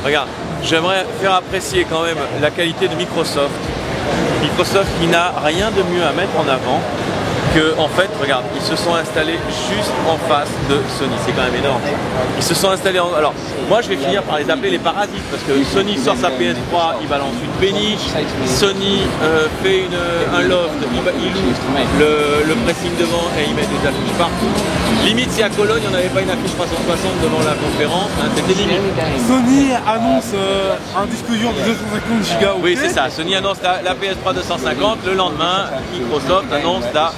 regarde, j'aimerais faire apprécier quand même la qualité de Microsoft. Microsoft qui n'a rien de mieux à mettre en avant que, en fait, regarde, ils se sont installés juste en face de Sony. C'est quand même énorme. Ils se sont installés en... Alors, moi, je vais finir par les appeler les parasites, parce que Sony sort sa PS3, il balance une péniche. Sony fait un loft, il loue le pressing devant et il met des affiches partout. Limite, si à Cologne, on n'avait pas une affiche 360 devant la conférence, hein, c'était limite. Sony annonce un disque dur de 250 Go. Oui, c'est ça. Sony annonce la PS3 250. Le lendemain, Microsoft annonce la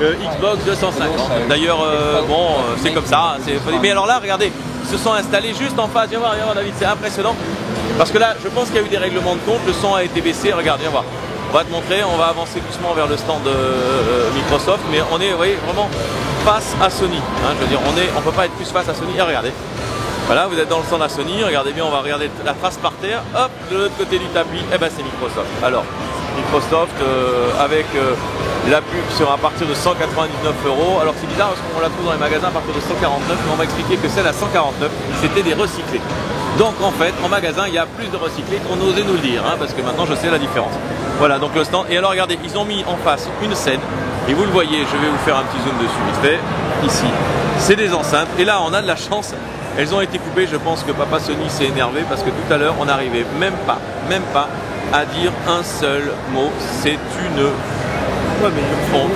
Xbox 250. D'ailleurs, bon, c'est comme ça. Mais alors là, regardez, ils se sont installés juste en face. Viens voir, David, c'est impressionnant. Parce que là, je pense qu'il y a eu des règlements de compte. Le son a été baissé. Regarde, viens voir. On va te montrer. On va avancer doucement vers le stand de Microsoft. Mais on est, vous voyez, vraiment face à Sony. Hein, je veux dire, on peut pas être plus face à Sony. Et regardez. Voilà, vous êtes dans le stand à Sony. Regardez bien, on va regarder la trace par terre. Hop, de l'autre côté du tapis, eh ben c'est Microsoft. Alors, Microsoft avec la pub sur à partir de 199 €. Alors c'est bizarre parce qu'on la trouve dans les magasins à partir de 149, mais on m'a expliqué que celle à 149, c'était des recyclés. Donc en fait, en magasin, il y a plus de recyclés qu'on osait nous le dire, hein, parce que maintenant je sais la différence. Voilà, donc le stand. Et alors regardez, ils ont mis en face une scène, et vous le voyez, je vais vous faire un petit zoom dessus vite fait, ici. C'est des enceintes, et là on a de la chance. Elles ont été coupées, je pense que Papa Sony s'est énervé parce que tout à l'heure on n'arrivait même pas à dire un seul mot. C'est une honte.